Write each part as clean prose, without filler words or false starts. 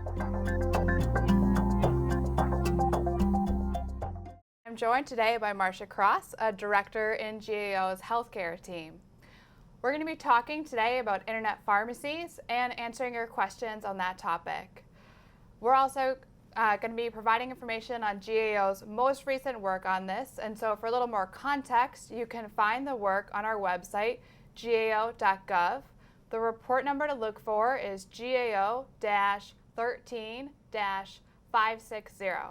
I'm joined today by Marcia Crosse, a director in GAO's healthcare team. We're going to be talking today about internet pharmacies and answering your questions on that topic. We're also going to be providing information on GAO's most recent work on this, and so for a little more context, you can find the work on our website, gao.gov. The report number to look for is GAO-13-560.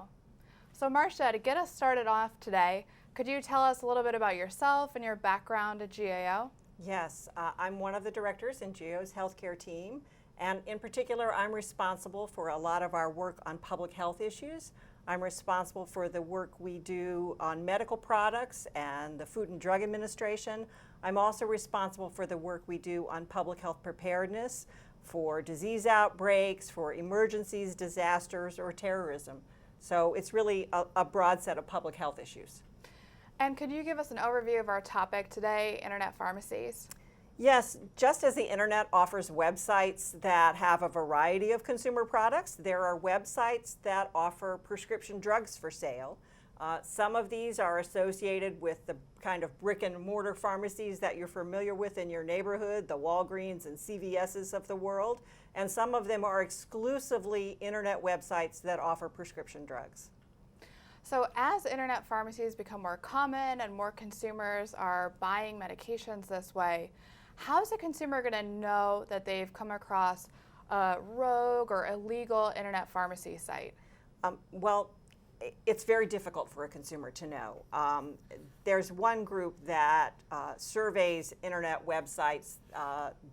So Marcia, to get us started off today, could you tell us a little bit about yourself and your background at GAO? Yes, I'm one of the directors in GAO's healthcare team, and in particular, I'm responsible for a lot of our work on public health issues. I'm responsible for the work we do on medical products and the Food and Drug Administration. I'm also responsible for the work we do on public health preparedness, for disease outbreaks, for emergencies, disasters, or terrorism. So it's really a broad set of public health issues. And could you give us an overview of our topic today, internet pharmacies? Yes, just as the internet offers websites that have a variety of consumer products, there are websites that offer prescription drugs for sale. Some of these are associated with the kind of brick and mortar pharmacies that you're familiar with in your neighborhood, the Walgreens and CVS's of the world, and some of them are exclusively internet websites that offer prescription drugs. So as internet pharmacies become more common and more consumers are buying medications this way, how's a consumer going to know that they've come across a rogue or illegal internet pharmacy site? Well, it's very difficult for a consumer to know. There's one group that surveys internet websites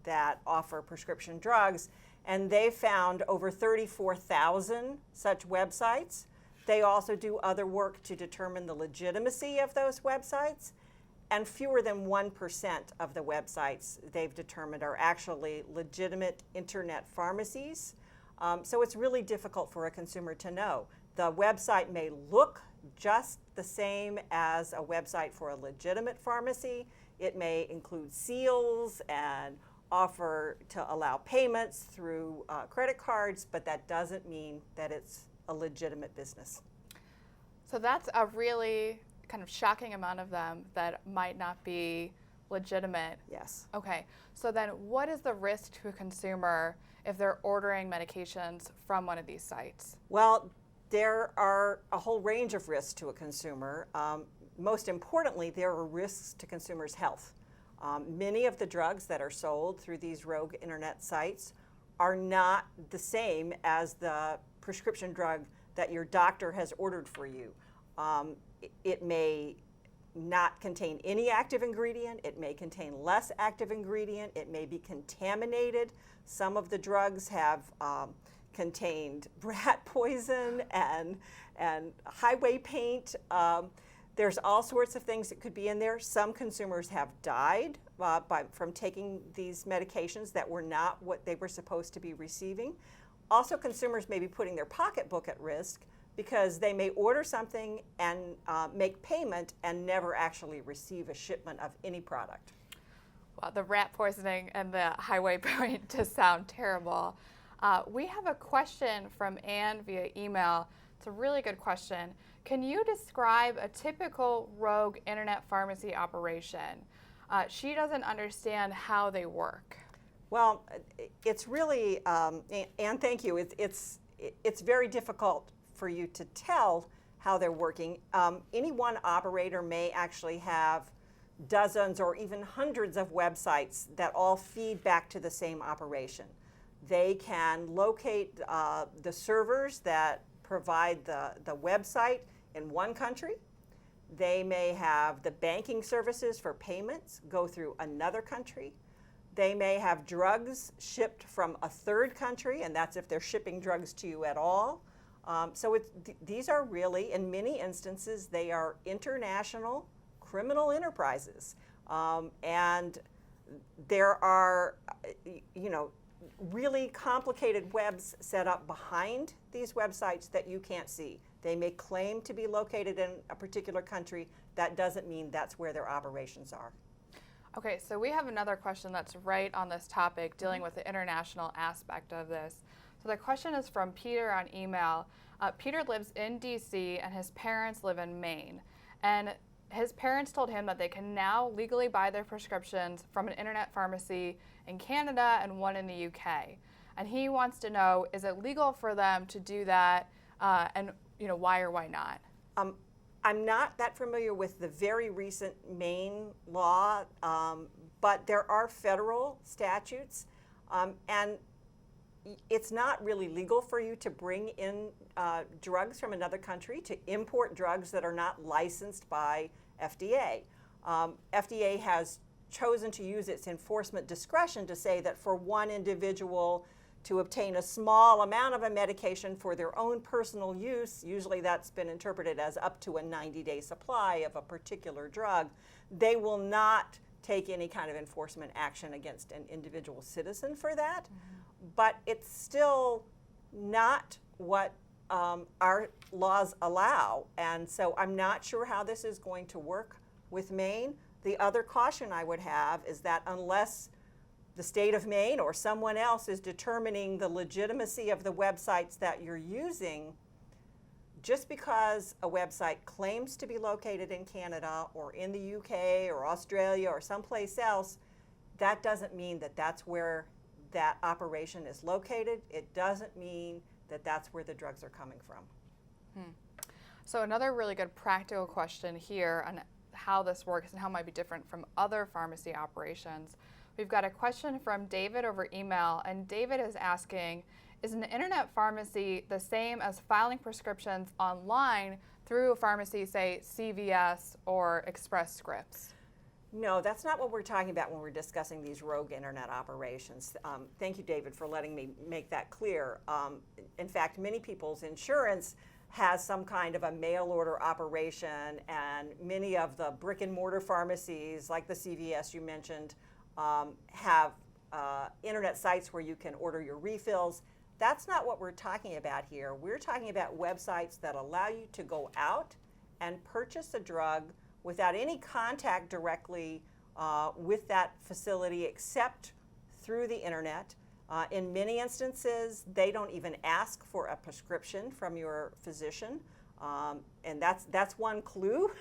that offer prescription drugs, and they found over 34,000 such websites. They also do other work to determine the legitimacy of those websites, and fewer than 1% of the websites they've determined are actually legitimate internet pharmacies. So it's really difficult for a consumer to know. The website may look just the same as a website for a legitimate pharmacy. It may include seals and offer to allow payments through credit cards, but that doesn't mean that it's a legitimate business. So that's a really kind of shocking amount of them that might not be legitimate. Yes. Okay, so then what is the risk to a consumer if they're ordering medications from one of these sites? Well, there are a whole range of risks to a consumer. Most importantly, there are risks to consumers' health. Many of the drugs that are sold through these rogue internet sites are not the same as the prescription drug that your doctor has ordered for you. It may not contain any active ingredient. It may contain less active ingredient. It may be contaminated. Some of the drugs have contained rat poison and highway paint. There's all sorts of things that could be in there. Some consumers have died from taking these medications that were not what they were supposed to be receiving. Also, consumers may be putting their pocketbook at risk because they may order something and make payment and never actually receive a shipment of any product. Well, the rat poisoning and the highway paint just sound terrible. We have a question from Anne via email. It's a really good question. Can you describe a typical rogue internet pharmacy operation? She doesn't understand how they work. Well, it's really, Anne, thank you. It's very difficult for you to tell how they're working. Any one operator may actually have dozens or even hundreds of websites that all feed back to the same operation. They can locate the servers that provide the website in one country. They may have the banking services for payments go through another country. They may have drugs shipped from a third country, and that's if they're shipping drugs to you at all. So these are really, in many instances, they are international criminal enterprises. And there are, really complicated webs set up behind these websites that you can't see. They may claim to be located in a particular country. That doesn't mean that's where their operations are. Okay, so we have another question that's right on this topic, dealing with the international aspect of this. So the question is from Peter on email. Peter lives in DC and his parents live in Maine. And his parents told him that they can now legally buy their prescriptions from an internet pharmacy in Canada and one in the UK. And he wants to know, is it legal for them to do that, and why or why not? I'm not that familiar with the very recent Maine law, but there are federal statutes, and it's not really legal for you to bring in drugs from another country, to import drugs that are not licensed by FDA. FDA has chosen to use its enforcement discretion to say that for one individual to obtain a small amount of a medication for their own personal use, usually that's been interpreted as up to a 90-day supply of a particular drug, they will not take any kind of enforcement action against an individual citizen for that. But it's still not what our laws allow, and so I'm not sure how this is going to work with Maine. The other caution I would have is that unless the state of Maine or someone else is determining the legitimacy of the websites that you're using, just because a website claims to be located in Canada or in the UK or Australia or someplace else, that doesn't mean that that's where that operation is located. It doesn't mean that that's where the drugs are coming from. So another really good practical question here on how this works and how it might be different from other pharmacy operations. We've got a question from David over email, and David is asking, is an internet pharmacy the same as filing prescriptions online through a pharmacy, say CVS or Express Scripts? No, that's not what we're talking about when we're discussing these rogue internet operations. Thank you, David, for letting me make that clear. In fact, many people's insurance has some kind of a mail order operation, and many of the brick and mortar pharmacies, like the CVS you mentioned, have internet sites where you can order your refills. That's not what we're talking about here. We're talking about websites that allow you to go out and purchase a drug without any contact directly with that facility except through the internet. In many instances, they don't even ask for a prescription from your physician. And that's one clue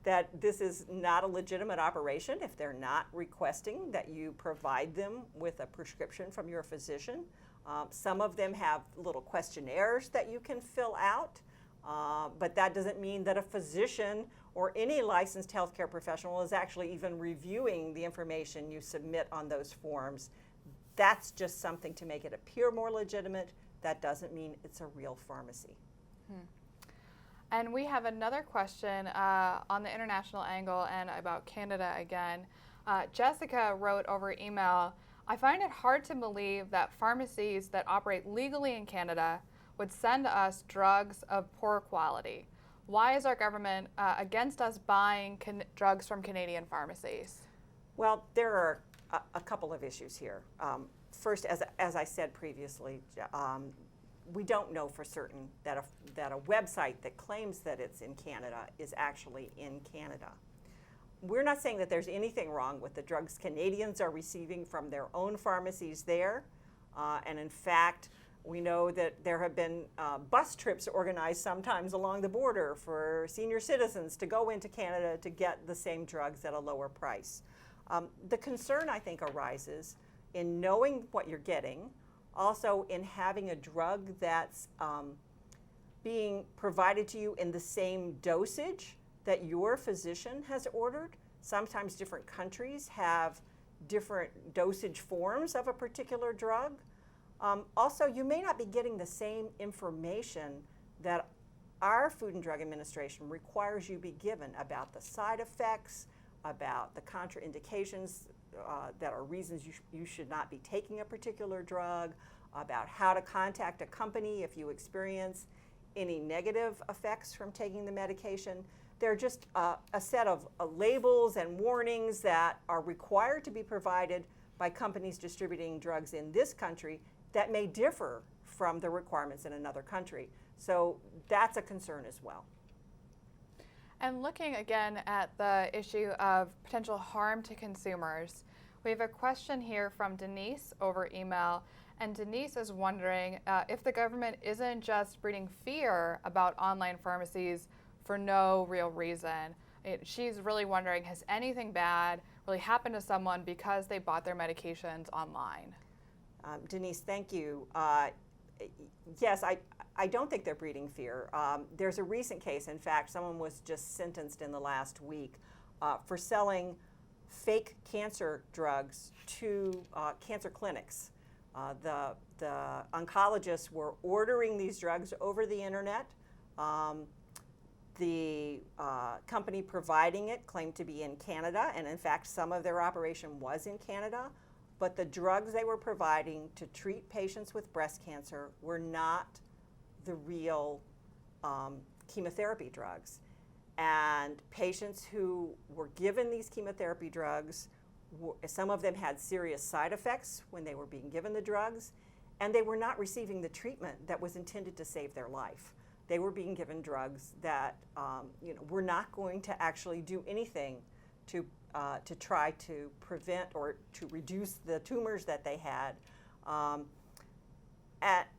that this is not a legitimate operation if they're not requesting that you provide them with a prescription from your physician. Some of them have little questionnaires that you can fill out, but that doesn't mean that a physician or any licensed healthcare professional is actually even reviewing the information you submit on those forms. That's just something to make it appear more legitimate. That doesn't mean it's a real pharmacy. And we have another question on the international angle and about Canada again. Jessica wrote over email, I find it hard to believe that pharmacies that operate legally in Canada would send us drugs of poor quality. Why is our government against us buying drugs from Canadian pharmacies? Well, there are a couple of issues here. First, as I said previously, we don't know for certain that a website that claims that it's in Canada is actually in Canada. We're not saying that there's anything wrong with the drugs Canadians are receiving from their own pharmacies there. And in fact, we know that there have been bus trips organized sometimes along the border for senior citizens to go into Canada to get the same drugs at a lower price. The concern, I think, arises in knowing what you're getting, also in having a drug that's being provided to you in the same dosage that your physician has ordered. Sometimes different countries have different dosage forms of a particular drug. Also, you may not be getting the same information that our Food and Drug Administration requires you be given about the side effects, about the contraindications that are reasons you should not be taking a particular drug, about how to contact a company if you experience any negative effects from taking the medication. They're just a set of labels and warnings that are required to be provided by companies distributing drugs in this country that may differ from the requirements in another country. So that's a concern as well. And looking again at the issue of potential harm to consumers, we have a question here from Denise over email, And Denise is wondering if the government isn't just breeding fear about online pharmacies for no real reason. She's really wondering, has anything bad really happened to someone because they bought their medications online? Denise, thank you. Yes, I don't think they're breeding fear. There's a recent case, in fact, someone was just sentenced in the last week for selling fake cancer drugs to cancer clinics. The oncologists were ordering these drugs over the internet. The company providing it claimed to be in Canada, and in fact, some of their operation was in Canada. But the drugs they were providing to treat patients with breast cancer were not the real chemotherapy drugs. And patients who were given these chemotherapy drugs, some of them had serious side effects when they were being given the drugs, and they were not receiving the treatment that was intended to save their life. They were being given drugs that were not going to actually do anything to try to prevent or to reduce the tumors that they had.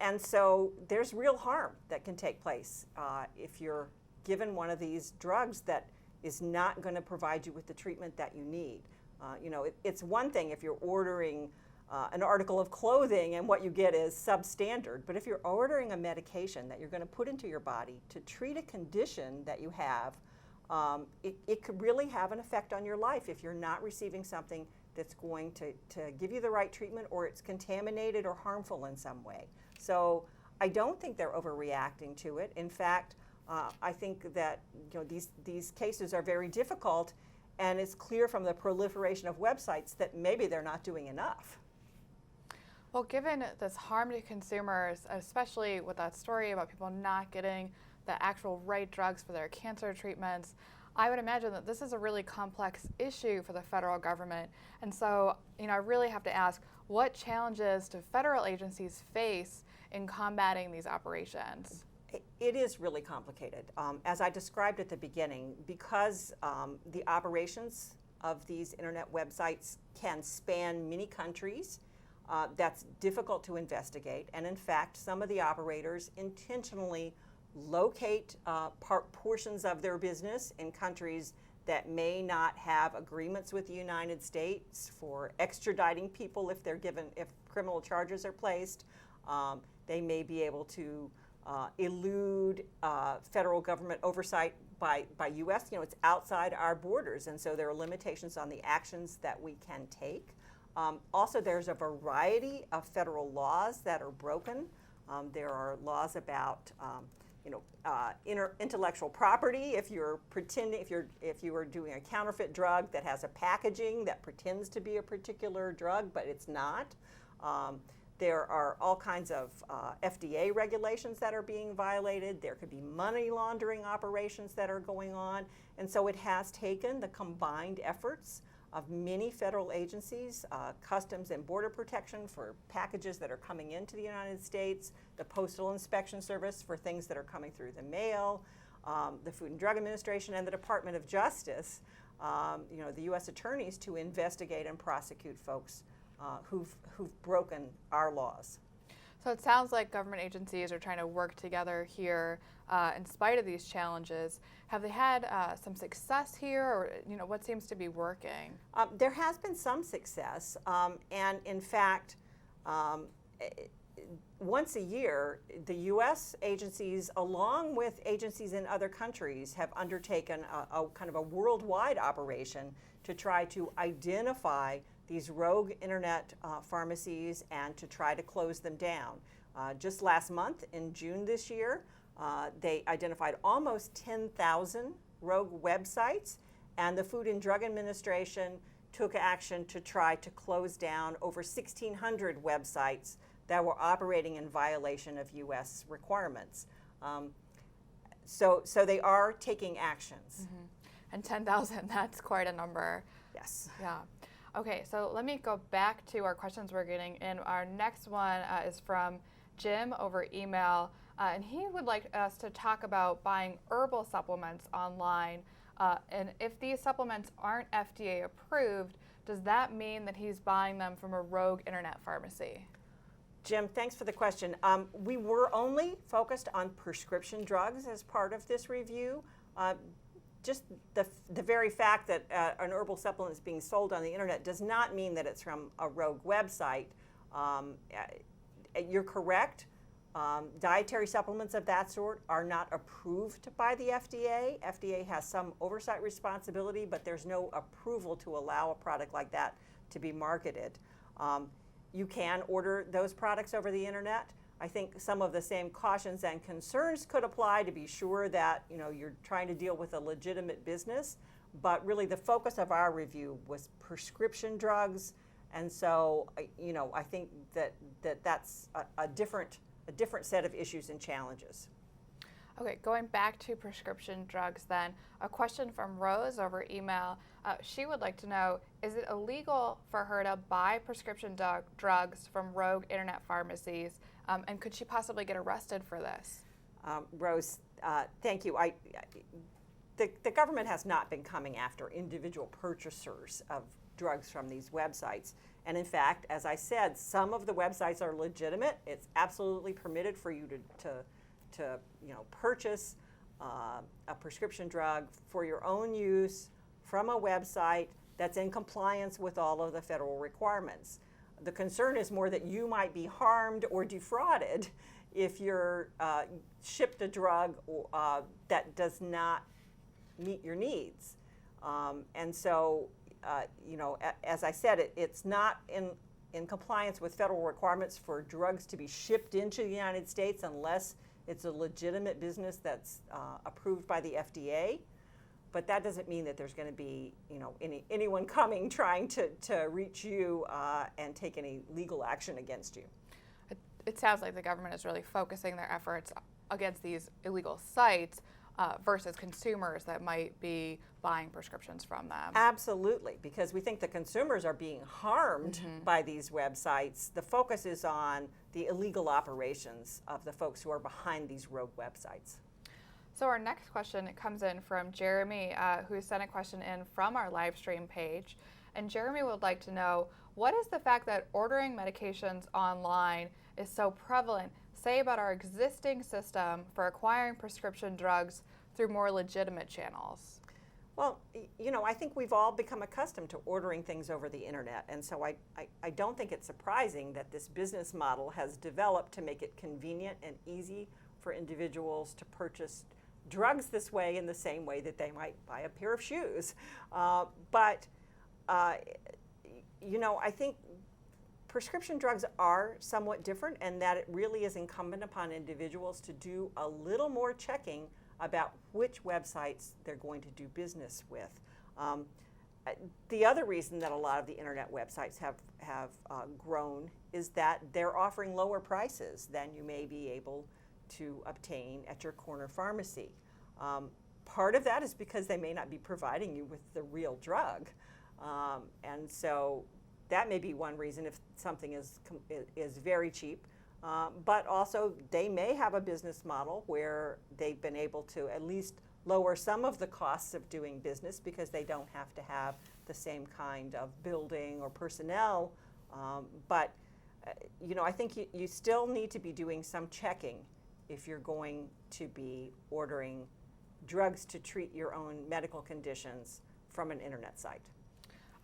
And so there's real harm that can take place if you're given one of these drugs that is not going to provide you with the treatment that you need. It's one thing if you're ordering an article of clothing and what you get is substandard, but if you're ordering a medication that you're going to put into your body to treat a condition that you have, it could really have an effect on your life if you're not receiving something that's going to give you the right treatment, or it's contaminated or harmful in some way. So I don't think they're overreacting to it. In fact, I think that these cases are very difficult, and it's clear from the proliferation of websites that maybe they're not doing enough. Well, given this harm to consumers, especially with that story about people not getting the actual right drugs for their cancer treatments, I would imagine that this is a really complex issue for the federal government. And so, I really have to ask, what challenges do federal agencies face in combating these operations? It is really complicated. As I described at the beginning, because the operations of these internet websites can span many countries, that's difficult to investigate. And in fact, some of the operators intentionally locate portions of their business in countries that may not have agreements with the United States for extraditing people if criminal charges are placed. They may be able to elude federal government oversight by U.S. It's outside our borders, and so there are limitations on the actions that we can take. Also, there's a variety of federal laws that are broken. There are laws about intellectual property. If you are doing a counterfeit drug that has a packaging that pretends to be a particular drug, but it's not. There are all kinds of FDA regulations that are being violated. There could be money laundering operations that are going on. And so it has taken the combined efforts of many federal agencies, Customs and Border Protection for packages that are coming into the United States, the Postal Inspection Service for things that are coming through the mail, the Food and Drug Administration, and the Department of Justice, the U.S. attorneys, to investigate and prosecute folks who've broken our laws. So it sounds like government agencies are trying to work together here in spite of these challenges. Have they had some success here, or what seems to be working? There has been some success, and in fact, once a year, the U.S. agencies, along with agencies in other countries, have undertaken a kind of a worldwide operation to try to identify these rogue internet pharmacies and to try to close them down. Just last month, in June this year, they identified almost 10,000 rogue websites, and the Food and Drug Administration took action to try to close down over 1,600 websites that were operating in violation of U.S. requirements. So they are taking actions. Mm-hmm. And 10,000, that's quite a number. Yes. Yeah. Okay, so let me go back to our questions we're getting in. Our next one is from Jim over email, and he would like us to talk about buying herbal supplements online. And if these supplements aren't FDA approved, does that mean that he's buying them from a rogue internet pharmacy? Jim, thanks for the question. We were only focused on prescription drugs as part of this review. Just the very fact that an herbal supplement is being sold on the internet does not mean that it's from a rogue website. You're correct. Dietary supplements of that sort are not approved by the FDA. FDA has some oversight responsibility, but there's no approval to allow a product like that to be marketed. You can order those products over the internet. I think some of the same cautions and concerns could apply to be sure that you're trying to deal with a legitimate business, but really the focus of our review was prescription drugs, and so I think that's a different set of issues and challenges. Okay, going back to prescription drugs then, a question from Rose over email. She would like to know, is it illegal for her to buy prescription drugs from rogue internet pharmacies, and could she possibly get arrested for this? Rose, thank you. The government has not been coming after individual purchasers of drugs from these websites. And in fact, as I said, some of the websites are legitimate. It's absolutely permitted for you to purchase a prescription drug for your own use from a website that's in compliance with all of the federal requirements. The concern is more that you might be harmed or defrauded if you're shipped a drug that does not meet your needs. And so, as I said, it's not in compliance with federal requirements for drugs to be shipped into the United States unless it's a legitimate business that's approved by the FDA. But that doesn't mean that there's going to be, anyone coming trying to reach you and take any legal action against you. It sounds like the government is really focusing their efforts against these illegal sites versus consumers that might be buying prescriptions from them. Absolutely, because we think the consumers are being harmed by these websites. The focus is on the illegal operations of the folks who are behind these rogue websites. So our next question comes in from Jeremy, who sent a question in from our live stream page. And Jeremy would like to know, what is the fact that ordering medications online is so prevalent, say about our existing system for acquiring prescription drugs through more legitimate channels? Well, I think we've all become accustomed to ordering things over the internet, and so I don't think it's surprising that this business model has developed to make it convenient and easy for individuals to purchase drugs this way in the same way that they might buy a pair of shoes. But I think prescription drugs are somewhat different, and that it really is incumbent upon individuals to do a little more checking about which websites they're going to do business with. The other reason that a lot of the internet websites have grown is that they're offering lower prices than you may be able to obtain at your corner pharmacy. Part of that is because they may not be providing you with the real drug. And so that may be one reason if something is very cheap. But also they may have a business model where they've been able to at least lower some of the costs of doing business because they don't have to have the same kind of building or personnel. But I think you still need to be doing some checking if you're going to be ordering drugs to treat your own medical conditions from an internet site.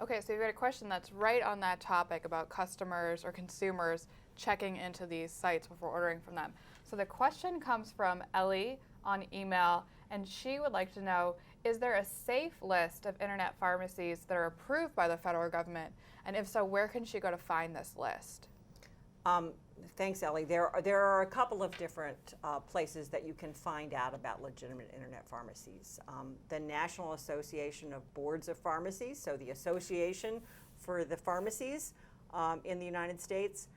Okay, so you've got a question that's right on that topic about customers or consumers checking into these sites before ordering from them. So the question comes from Ellie on email, and she would like to know, is there a safe list of internet pharmacies that are approved by the federal government? And if so, where can she go to find this list? Thanks, Ellie. There are a couple of different places that you can find out about legitimate internet pharmacies. The National Association of Boards of Pharmacies, so the Association for the Pharmacies in the United States,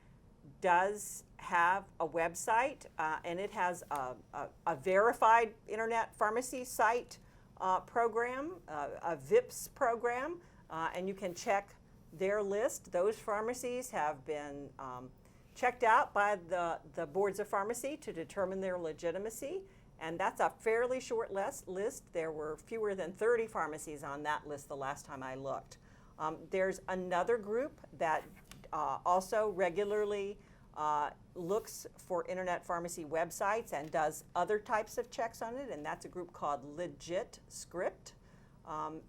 does have a website, and it has a verified internet pharmacy site program, a VIPS program, and you can check their list. Those pharmacies have been checked out by the boards of pharmacy to determine their legitimacy, and that's a fairly short list. There were fewer than 30 pharmacies on that list the last time I looked. There's another group that also regularly looks for internet pharmacy websites and does other types of checks on it, and that's a group called Legit Script.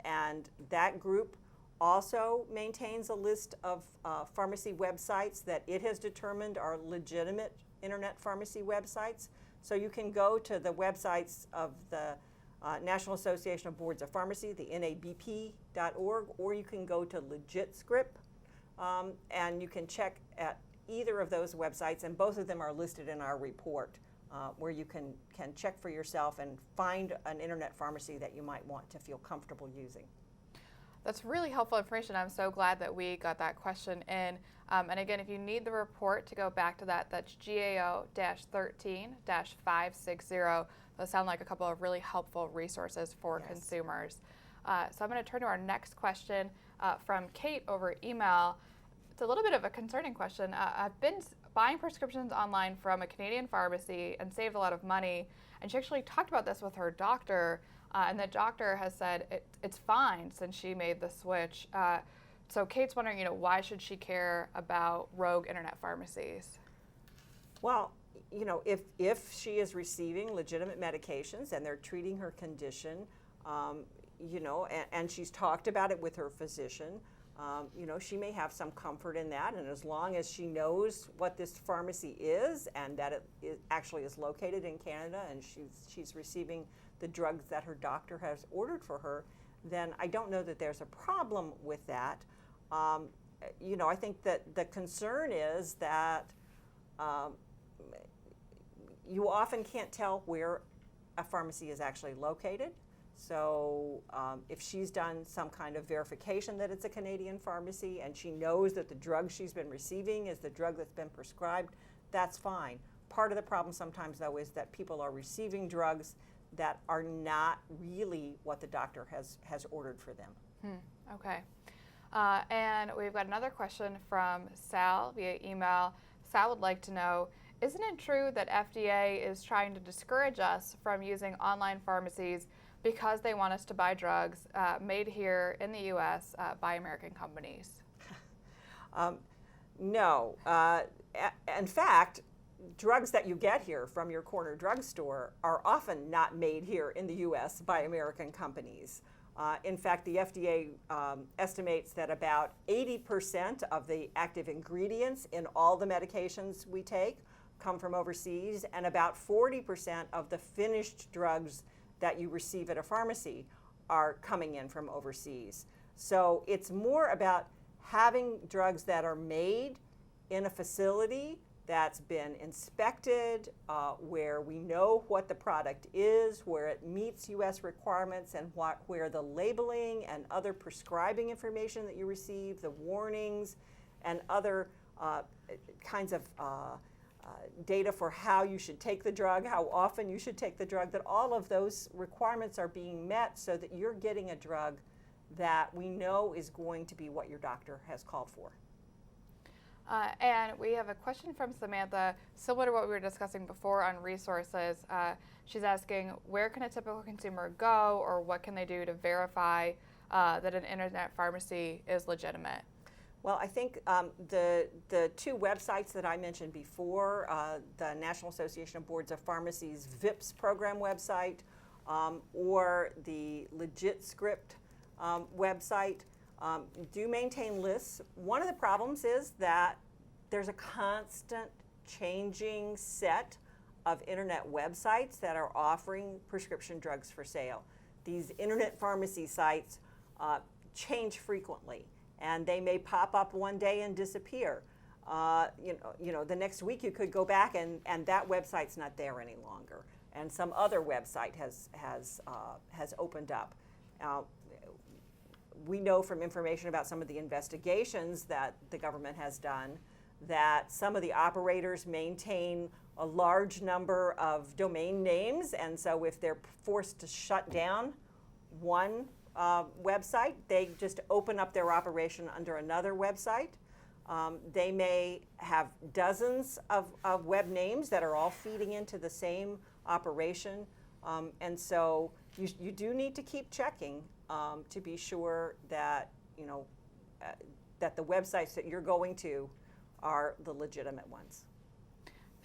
And that group also maintains a list of pharmacy websites that it has determined are legitimate internet pharmacy websites. So you can go to the websites of the National Association of Boards of Pharmacy, the NABP.org, or you can go to Legit Script, and you can check at either of those websites, and both of them are listed in our report, where you can check for yourself and find an internet pharmacy that you might want to feel comfortable using. That's really helpful information. I'm so glad that we got that question in. And again, if you need the report, to go back to that, that's GAO-13-560. Those sound like a couple of really helpful resources for consumers. So I'm going to turn to our next question from Kate over email. It's a little bit of a concerning question. I've been buying prescriptions online from a Canadian pharmacy and saved a lot of money. And she actually talked about this with her doctor, and the doctor has said it's fine since she made the switch. So Kate's wondering, why should she care about rogue internet pharmacies? Well, if she is receiving legitimate medications and they're treating her condition, and she's talked about it with her physician, she may have some comfort in that. And as long as she knows what this pharmacy is and that it actually is located in Canada and she's receiving the drugs that her doctor has ordered for her, then I don't know that there's a problem with that. I think that the concern is that you often can't tell where a pharmacy is actually located. So if she's done some kind of verification that it's a Canadian pharmacy and she knows that the drug she's been receiving is the drug that's been prescribed, that's fine. Part of the problem sometimes, though, is that people are receiving drugs that are not really what the doctor has ordered for them. Okay. And we've got another question from Sal via email. Sal would like to know, isn't it true that FDA is trying to discourage us from using online pharmacies because they want us to buy drugs made here in the U.S. By American companies? No. In fact, drugs that you get here from your corner drugstore are often not made here in the U.S. by American companies. In fact, the FDA estimates that about 80% of the active ingredients in all the medications we take come from overseas, and about 40% of the finished drugs that you receive at a pharmacy are coming in from overseas. So it's more about having drugs that are made in a facility that's been inspected, where we know what the product is, where it meets U.S. requirements, and where the labeling and other prescribing information that you receive, the warnings, and other kinds of data for how you should take the drug, how often you should take the drug, that all of those requirements are being met so that you're getting a drug that we know is going to be what your doctor has called for. And we have a question from Samantha, similar to what we were discussing before on resources. She's asking, where can a typical consumer go, or what can they do to verify that an internet pharmacy is legitimate? Well, I think the two websites that I mentioned before, the National Association of Boards of Pharmacies VIPS program website, or the Legit Script website, do maintain lists. One of the problems is that there's a constant changing set of internet websites that are offering prescription drugs for sale. These internet pharmacy sites change frequently, and they may pop up one day and disappear. The next week you could go back and that website's not there any longer, and some other website has opened up. We know from information about some of the investigations that the government has done that some of the operators maintain a large number of domain names, and so if they're forced to shut down one website, they just open up their operation under another website. They may have dozens of web names that are all feeding into the same operation, and so you do need to keep checking to be sure that that the websites that you're going to are the legitimate ones.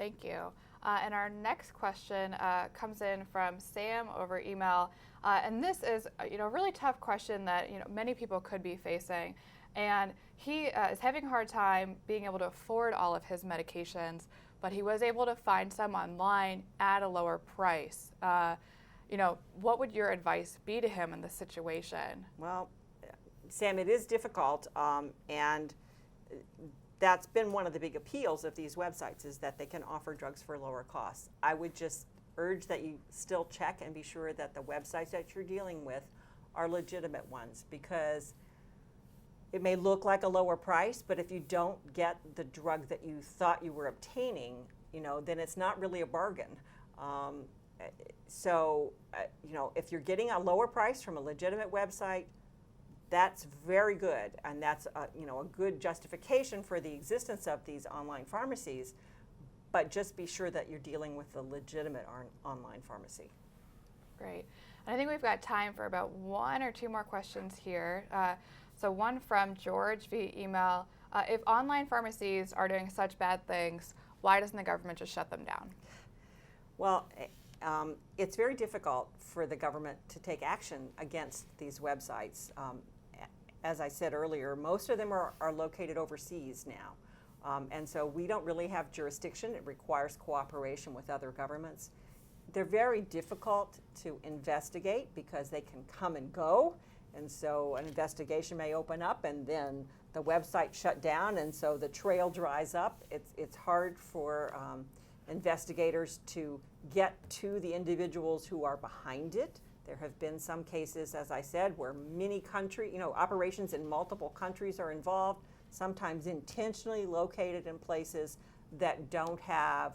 Thank you. And our next question comes in from Sam over email, and this is a really tough question that many people could be facing, and he is having a hard time being able to afford all of his medications, but he was able to find some online at a lower price. What would your advice be to him in this situation? Well, Sam, it is difficult, and that's been one of the big appeals of these websites, is that they can offer drugs for lower costs. I would just urge that you still check and be sure that the websites that you're dealing with are legitimate ones, because it may look like a lower price, but if you don't get the drug that you thought you were obtaining, then it's not really a bargain. If you're getting a lower price from a legitimate website, that's very good, and that's a good justification for the existence of these online pharmacies. But just be sure that you're dealing with a legitimate online pharmacy. Great. And I think we've got time for about one or two more questions here. So one from George via email. If online pharmacies are doing such bad things, why doesn't the government just shut them down? Well, it's very difficult for the government to take action against these websites. As I said earlier, most of them are located overseas now. And so we don't really have jurisdiction. It requires cooperation with other governments. They're very difficult to investigate because they can come and go. And so an investigation may open up and then the website shut down, and so the trail dries up. It's hard for investigators to get to the individuals who are behind it. There have been some cases, as I said, where operations in multiple countries are involved, sometimes intentionally located in places that don't have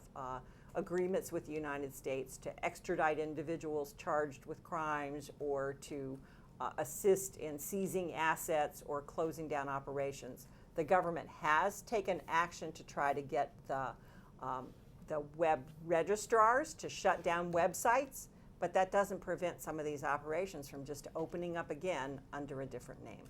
agreements with the United States to extradite individuals charged with crimes, or to assist in seizing assets or closing down operations. The government has taken action to try to get the web registrars to shut down websites, but that doesn't prevent some of these operations from just opening up again under a different name.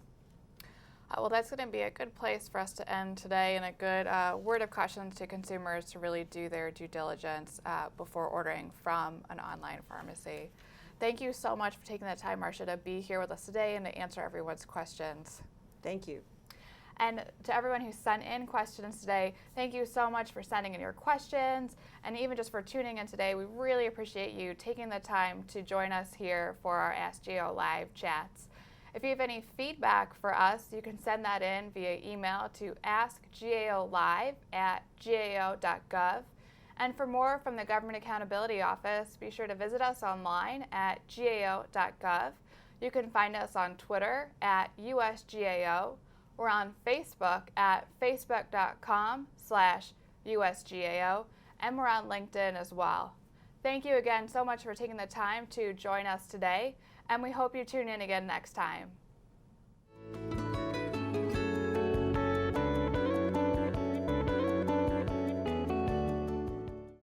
Well, that's going to be a good place for us to end today, and a good word of caution to consumers to really do their due diligence before ordering from an online pharmacy. Thank you so much for taking the time, Marcia, to be here with us today and to answer everyone's questions. Thank you. And to everyone who sent in questions today, thank you so much for sending in your questions, and even just for tuning in today. We really appreciate you taking the time to join us here for our AskGAOLive chats. If you have any feedback for us, you can send that in via email to askgaolive@gao.gov. And for more from the Government Accountability Office, be sure to visit us online at gao.gov. You can find us on Twitter at USGAO. We're on Facebook at facebook.com/USGAO, and we're on LinkedIn as well. Thank you again so much for taking the time to join us today, and we hope you tune in again next time.